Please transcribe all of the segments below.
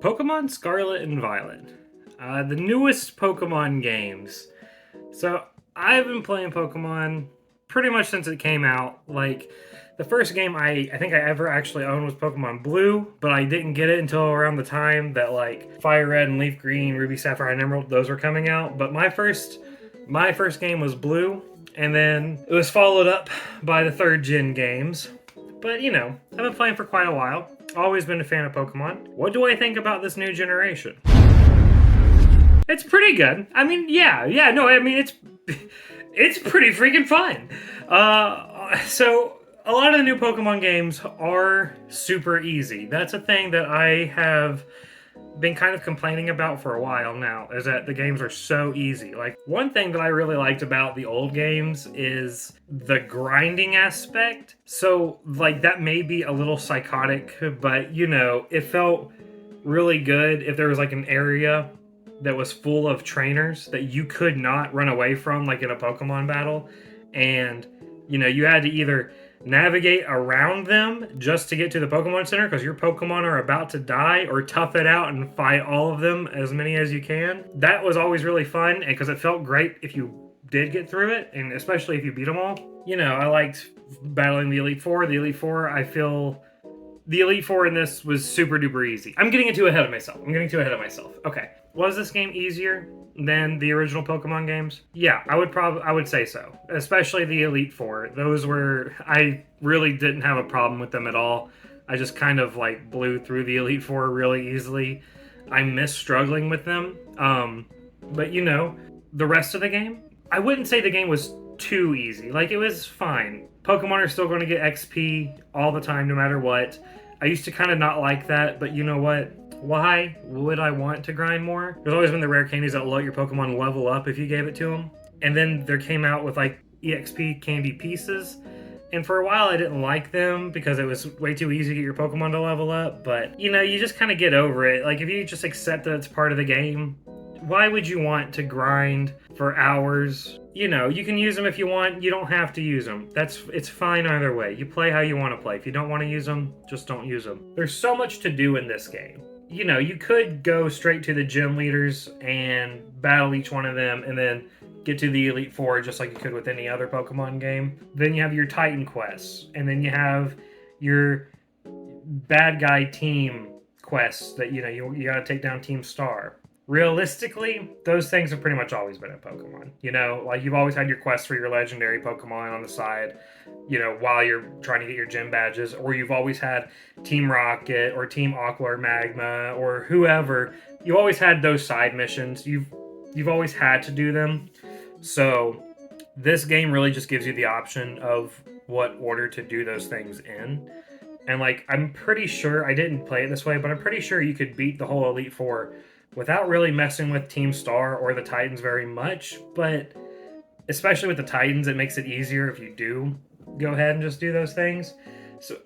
Pokemon Scarlet and Violet, the newest Pokemon games. So I've been playing Pokemon pretty much since it came out. Like the first game I think I ever actually owned was Pokemon Blue, but I didn't get it until around the time that like Fire Red and Leaf Green, Ruby Sapphire and Emerald, those were coming out. But my first game was Blue, and then it was followed up by the third gen games. But I've been playing for quite a while. Always been a fan of Pokemon. What do I think about this new generation? It's pretty good. I mean, it's pretty freaking fun. So a lot of the new Pokemon games are super easy. That's a thing that I have been kind of complaining about for a while now, is that the games are so easy. Like, one thing that I really liked about the old games is the grinding aspect. So, like, that may be a little psychotic, but, it felt really good if there was, like, an area that was full of trainers that you could not run away from, like in a Pokemon battle. And, you had to either navigate around them just to get to the Pokemon Center because your Pokemon are about to die, or tough it out and fight all of them, as many as you can. That was always really fun, and because it felt great if you did get through it, and especially if you beat them all. I liked battling the Elite Four. The Elite Four, I feel... The Elite Four in this was super duper easy. I'm getting too ahead of myself. Okay. Was this game easier than the original Pokemon games? Yeah, I would say so. Especially the Elite Four. I really didn't have a problem with them at all. I just kind of like blew through the Elite Four really easily. I miss struggling with them. But the rest of the game, I wouldn't say the game was too easy. Like, it was fine. Pokemon are still going to get XP all the time, no matter what. I used to kind of not like that, but you know what? Why would I want to grind more? There's always been the rare candies that let your Pokemon level up if you gave it to them. And then there came out with like EXP candy pieces. And for a while I didn't like them because it was way too easy to get your Pokemon to level up. But, you just kind of get over it. Like, if you just accept that it's part of the game, why would you want to grind for hours? You can use them if you want. You don't have to use them. It's fine either way. You play how you want to play. If you don't want to use them, just don't use them. There's so much to do in this game. You could go straight to the gym leaders and battle each one of them and then get to the Elite Four just like you could with any other Pokemon game. Then you have your Titan quests, and then you have your bad guy team quests that, you gotta take down Team Star. Realistically, those things have pretty much always been in Pokemon. Like, you've always had your quests for your legendary Pokemon on the side, while you're trying to get your gym badges, or you've always had Team Rocket or Team Aqua or Magma or whoever. You always had those side missions. You've always had to do them. So this game really just gives you the option of what order to do those things in. And like, I'm pretty sure, I didn't play it this way, but I'm pretty sure you could beat the whole Elite Four without really messing with Team Star or the Titans very much. But especially with the Titans, it makes it easier if you do go ahead and just do those things. So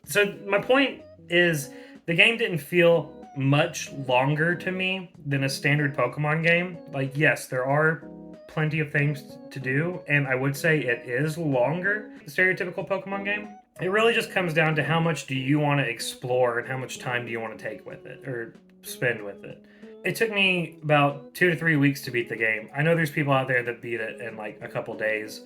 my point is, the game didn't feel much longer to me than a standard Pokemon game. Like, yes, there are plenty of things to do, and I would say it is longer than a stereotypical Pokemon game. It really just comes down to how much do you want to explore and how much time do you want to take with it or spend with it. It took me about 2 to 3 weeks to beat the game. I know there's people out there that beat it in like a couple days.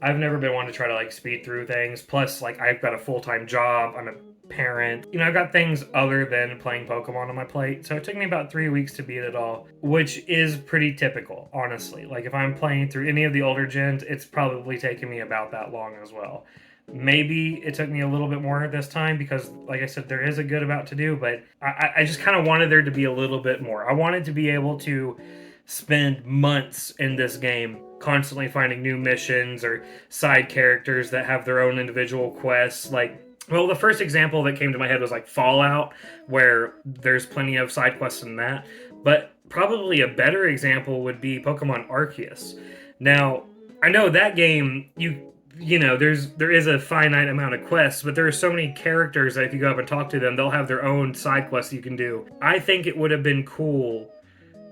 I've never been one to try to like speed through things. Plus, like, I've got a full-time job. I'm a parent. I've got things other than playing Pokemon on my plate. So it took me about 3 weeks to beat it all, which is pretty typical, honestly. Like, if I'm playing through any of the older gens, it's probably taken me about that long as well. Maybe it took me a little bit more this time because, like I said, there is a good amount to do, but I just kind of wanted there to be a little bit more. I wanted to be able to spend months in this game constantly finding new missions or side characters that have their own individual quests. Like, well, the first example that came to my head was like Fallout, where there's plenty of side quests in that. But probably a better example would be Pokemon Arceus. Now, I know that game, there is a finite amount of quests, but there are so many characters that if you go up and talk to them, they'll have their own side quests you can do. I think it would have been cool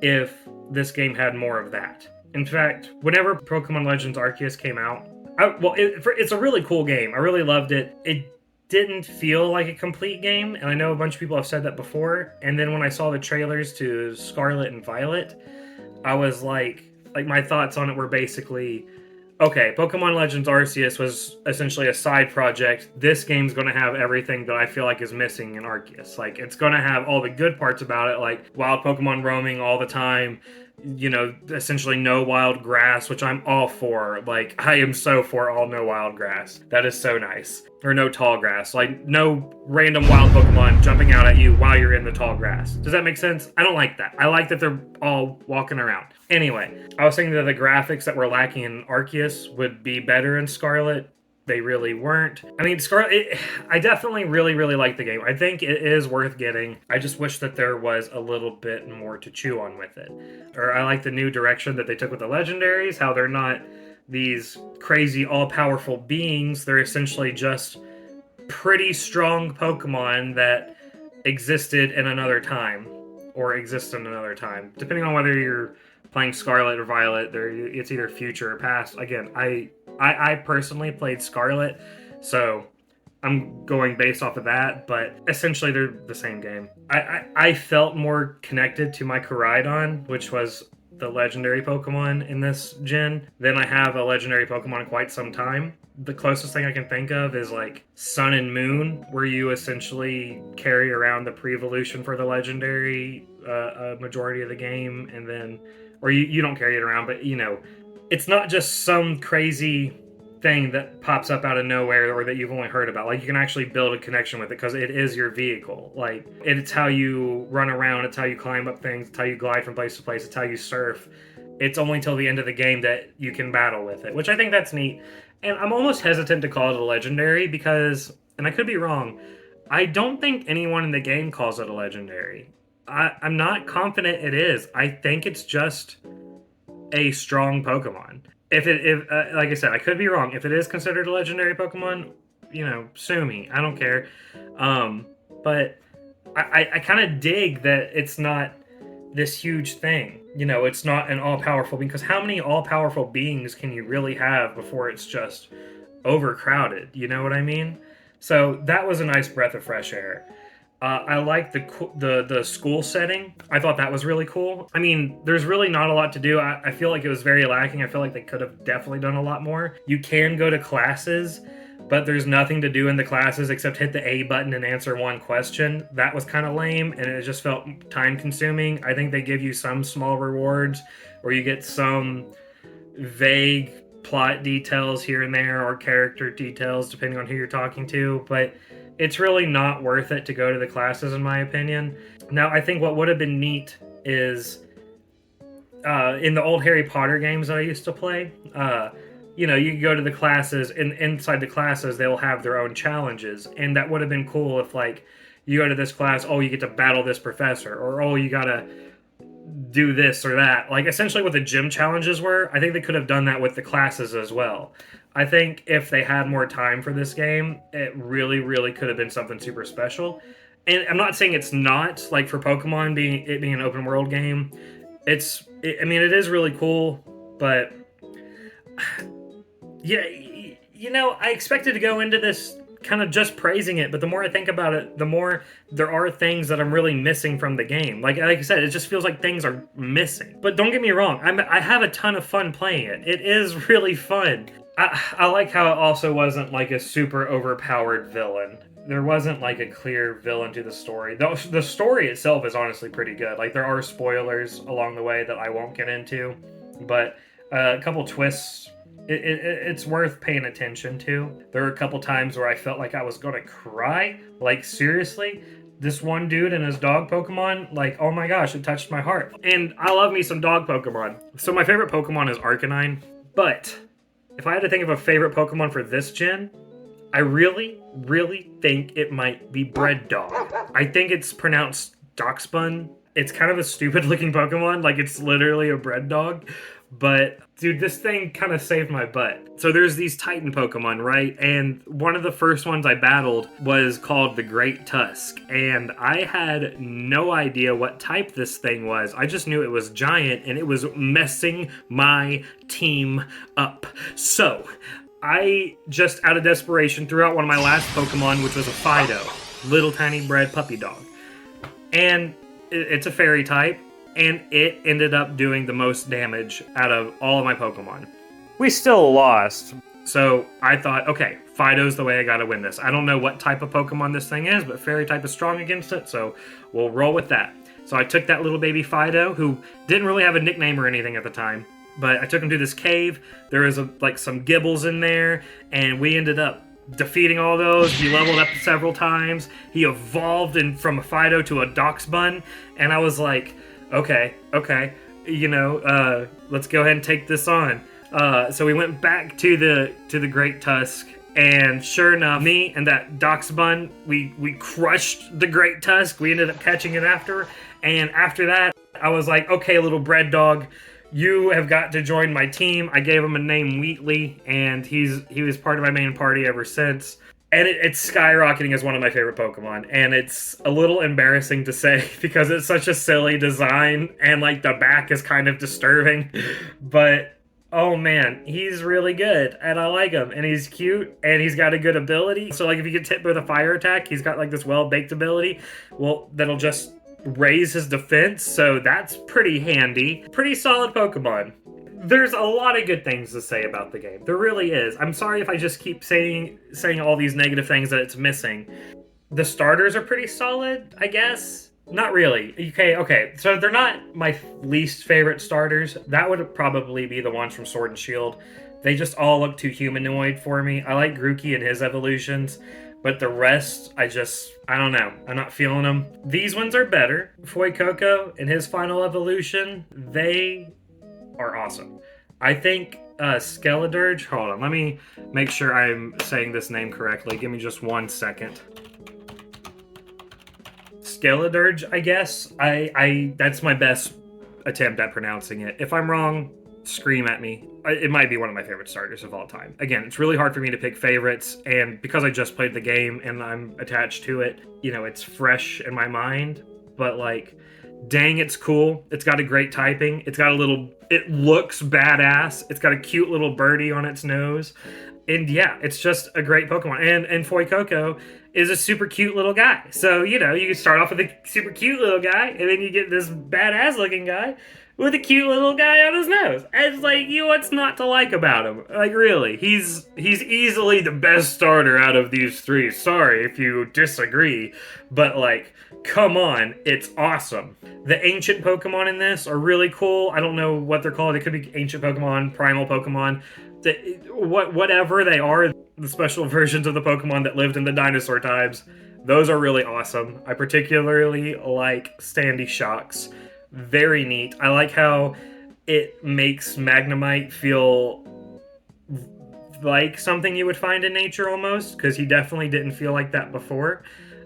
if this game had more of that. In fact, whenever Pokemon Legends Arceus came out, it's a really cool game. I really loved it. It didn't feel like a complete game, and I know a bunch of people have said that before. And then when I saw the trailers to Scarlet and Violet, I was like my thoughts on it were basically, okay, Pokemon Legends Arceus was essentially a side project. This game's going to have everything that I feel like is missing in Arceus. Like, it's going to have all the good parts about it, like wild Pokemon roaming all the time, you know, essentially no wild grass, which I'm all for. Like, I am so for all no wild grass. That is so nice. Or no tall grass. Like, no random wild Pokemon jumping out at you while you're in the tall grass. Does that make sense? I don't like that. I like that they're all walking around. Anyway, I was thinking that the graphics that were lacking in Arceus would be better in Scarlet. They really weren't. I mean, Scarlet, I definitely really, really like the game. I think it is worth getting. I just wish that there was a little bit more to chew on with it. Or I like the new direction that they took with the legendaries, how they're not these crazy all-powerful beings. They're essentially just pretty strong Pokemon that existed in another time, or exist in another time, depending on whether you're playing Scarlet or Violet. It's either future or past. Again, I personally played Scarlet, so I'm going based off of that, but essentially they're the same game. I felt more connected to my Koraidon, which was the legendary Pokemon in this gen, than I have a legendary Pokemon in quite some time. The closest thing I can think of is like Sun and Moon, where you essentially carry around the pre-evolution for the legendary a majority of the game, and then, or you don't carry it around, but you know, it's not just some crazy thing that pops up out of nowhere or that you've only heard about. Like, you can actually build a connection with it because it is your vehicle. Like, it's how you run around, it's how you climb up things, it's how you glide from place to place, it's how you surf. It's only till the end of the game that you can battle with it, which I think that's neat. And I'm almost hesitant to call it a legendary because, and I could be wrong, I don't think anyone in the game calls it a legendary. I'm not confident it is. I think it's just a strong Pokemon. If like I said, I could be wrong. If it is considered a legendary Pokemon, you know, sue me. I don't care. But I kind of dig that it's not this huge thing. You know, it's not an all-powerful being, because how many all-powerful beings can you really have before it's just overcrowded? You know what I mean? So that was a nice breath of fresh air. I like the school setting. I thought that was really cool. I mean, there's really not a lot to do. I feel like it was very lacking. I feel like they could have definitely done a lot more. You can go to classes, but there's nothing to do in the classes except hit the A button and answer one question. That was kind of lame, and it just felt time consuming. I think they give you some small rewards, or you get some vague plot details here and there, or character details depending on who you're talking to, but it's really not worth it to go to the classes, in my opinion. Now, I think what would have been neat is in the old Harry Potter games that I used to play, you know, you go to the classes, and inside the classes, they'll have their own challenges. And that would have been cool if, like, you go to this class, oh, you get to battle this professor, or oh, you gotta do this or that. Like, essentially what the gym challenges were, I think they could have done that with the classes as well. I think if they had more time for this game, it really, really could have been something super special. And I'm not saying it's not, like, for Pokemon being an open world game. I mean, it is really cool, but yeah, you know, I expected to go into this kind of just praising it, but the more I think about it, the more there are things that I'm really missing from the game. Like I said, it just feels like things are missing. But don't get me wrong, I have a ton of fun playing it. It is really fun. I like how it also wasn't like a super overpowered villain. There wasn't like a clear villain to the story. The story itself is honestly pretty good. Like, there are spoilers along the way that I won't get into, but a couple twists. It's worth paying attention to. There were a couple times where I felt like I was gonna cry. Like, seriously, this one dude and his dog Pokemon, like, oh my gosh, it touched my heart. And I love me some dog Pokemon. So my favorite Pokemon is Arcanine, but if I had to think of a favorite Pokemon for this gen, I really, really think it might be Bread Dog. I think it's pronounced Doxbun. It's kind of a stupid looking Pokemon, like it's literally a bread dog. But, dude, this thing kind of saved my butt. So there's these Titan Pokemon, right? And one of the first ones I battled was called the Great Tusk. And I had no idea what type this thing was. I just knew it was giant, and it was messing my team up. So I just out of desperation threw out one of my last Pokemon, which was a Fido, little tiny bred puppy dog. And it's a fairy type, and it ended up doing the most damage out of all of my Pokemon. We still lost. So I thought, okay, Fido's the way I gotta win this. I don't know what type of Pokemon this thing is, but fairy type is strong against it, so we'll roll with that. So I took that little baby Fido, who didn't really have a nickname or anything at the time, but I took him to this cave. There was like some Gibbles in there, and we ended up defeating all those. He leveled up several times. He evolved from a Fido to a Doxbun, and I was like, okay, let's go ahead and take this on. So we went back to the Great Tusk, and sure enough, me and that Doxbun, we crushed the Great Tusk. We ended up catching it after, and after that, I was like, okay, little bread dog, you have got to join my team. I gave him a name, Wheatley, and he was part of my main party ever since. And it's skyrocketing as one of my favorite Pokemon. And it's a little embarrassing to say because it's such a silly design, and like the back is kind of disturbing. But oh man, he's really good, and I like him, and he's cute, and he's got a good ability. So like if he gets hit with a fire attack, he's got like this well-baked ability, well, that'll just raise his defense, so that's pretty handy. Pretty solid Pokemon. There's a lot of good things to say about the game. There really is. I'm sorry if I just keep saying all these negative things that it's missing. The starters are pretty solid, I guess. Not really. Okay. So they're not my least favorite starters. That would probably be the ones from Sword and Shield. They just all look too humanoid for me. I like Grookey and his evolutions, but the rest, I don't know. I'm not feeling them. These ones are better. Fuecoco and his final evolution, they are awesome. I think Skeledirge, hold on, let me make sure I'm saying this name correctly. Give me just 1 second. Skeledirge, I guess. I that's my best attempt at pronouncing it. If I'm wrong, scream at me. It might be one of my favorite starters of all time. Again, it's really hard for me to pick favorites, and because I just played the game and I'm attached to it, it's fresh in my mind. But like, dang, it's cool. It's got a great typing. It looks badass. It's got a cute little birdie on its nose. And yeah, it's just a great Pokemon. And Fuecoco is a super cute little guy. So, you can start off with a super cute little guy, and then you get this badass looking guy with a cute little guy on his nose. And it's like, what's not to like about him? Like, really, he's easily the best starter out of these three. Sorry if you disagree, but like, come on, it's awesome. The ancient Pokemon in this are really cool. I don't know what they're called. It could be ancient Pokemon, primal Pokemon, whatever they are, the special versions of the Pokemon that lived in the dinosaur times. Those are really awesome. I particularly like Sandy Shocks. Very neat. I like how it makes Magnemite feel like something you would find in nature almost, because he definitely didn't feel like that before.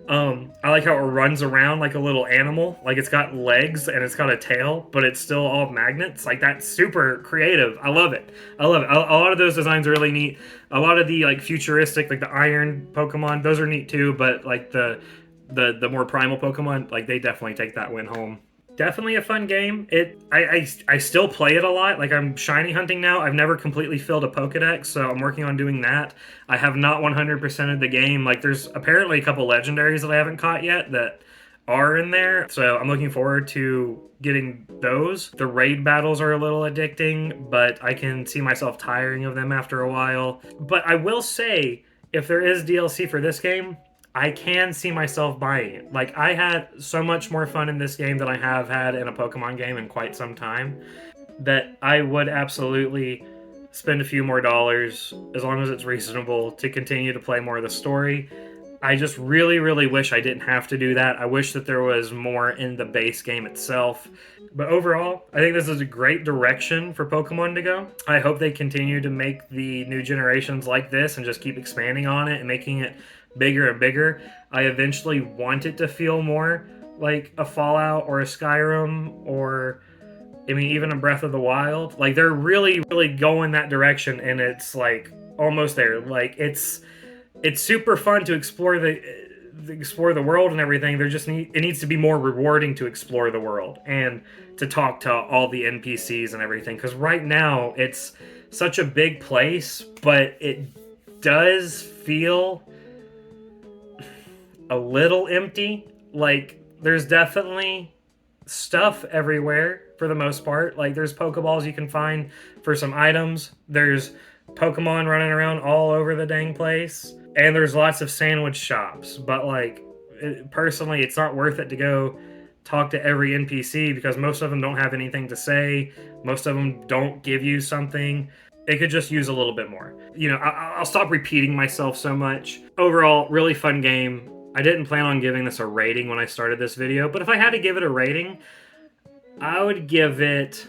I like how it runs around like a little animal. Like, it's got legs and it's got a tail, but it's still all magnets. Like, that's super creative. I love it. A lot of those designs are really neat. A lot of the like futuristic, like the iron Pokemon, those are neat too, but like the more primal Pokemon, like, they definitely take that win home. Definitely a fun game. I still play it a lot. Like, I'm shiny hunting now. I've never completely filled a Pokedex, so I'm working on doing that. I have not 100%ed the game. Like, there's apparently a couple legendaries that I haven't caught yet that are in there, so I'm looking forward to getting those. The raid battles are a little addicting, but I can see myself tiring of them after a while. But I will say, if there is DLC for this game, I can see myself buying it. Like, I had so much more fun in this game than I have had in a Pokemon game in quite some time, that I would absolutely spend a few more dollars, as long as it's reasonable, to continue to play more of the story. I just really, really wish I didn't have to do that. I wish that there was more in the base game itself. But overall, I think this is a great direction for Pokemon to go. I hope they continue to make the new generations like this and just keep expanding on it and making it bigger and bigger. I eventually want it to feel more like a Fallout or a Skyrim, or even a Breath of the Wild. Like, they're really, really going that direction, and it's like almost there. Like, it's super fun to explore the world and everything. It needs to be more rewarding to explore the world and to talk to all the NPCs and everything. Because right now it's such a big place, but it does feel a little empty. Like, there's definitely stuff everywhere for the most part. Like, there's Pokeballs you can find for some items. There's Pokemon running around all over the dang place. And there's lots of sandwich shops. But, like, personally, it's not worth it to go talk to every NPC because most of them don't have anything to say. Most of them don't give you something. It could just use a little bit more. You know, I'll stop repeating myself so much. Overall, really fun game. I didn't plan on giving this a rating when I started this video, but if I had to give it a rating, I would give it...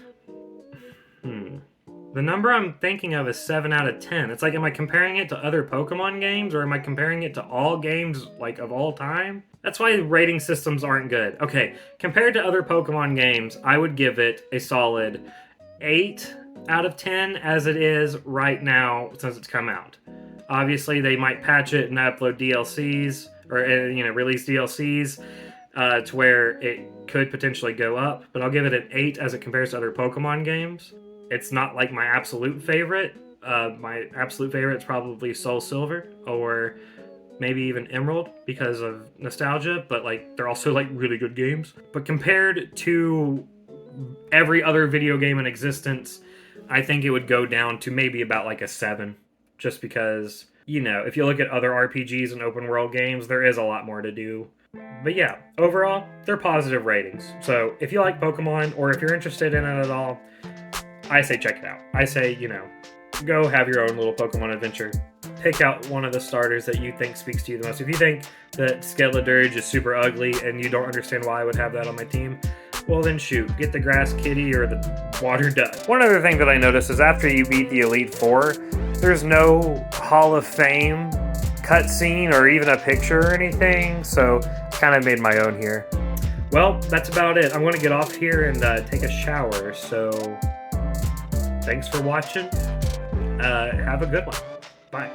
The number I'm thinking of is 7 out of 10. It's like, am I comparing it to other Pokemon games, or am I comparing it to all games, like, of all time? That's why rating systems aren't good. Okay, compared to other Pokemon games, I would give it a solid 8 out of 10 as it is right now since it's come out. Obviously, they might patch it and upload DLCs, or, you know, release DLCs to where it could potentially go up, but I'll give it an 8 as it compares to other Pokemon games. It's not like my absolute favorite. My absolute favorite is probably Soul Silver or maybe even Emerald because of nostalgia, but like they're also like really good games. But compared to every other video game in existence, I think it would go down to maybe about like a 7, just because, you know, if you look at other RPGs and open world games, there is a lot more to do. But yeah, overall, they're positive ratings. So if you like Pokemon or if you're interested in it at all, I say check it out. I say, you know, go have your own little Pokemon adventure. Pick out one of the starters that you think speaks to you the most. If you think that Skeledirge is super ugly and you don't understand why I would have that on my team, well then shoot, get the Grass Kitty or the Water Duck. One other thing that I noticed is after you beat the Elite Four, there's no Hall of Fame cutscene or even a picture or anything, so I kind of made my own here. Well, that's about it. I'm going to get off here and take a shower, so thanks for watching. Have a good one. Bye.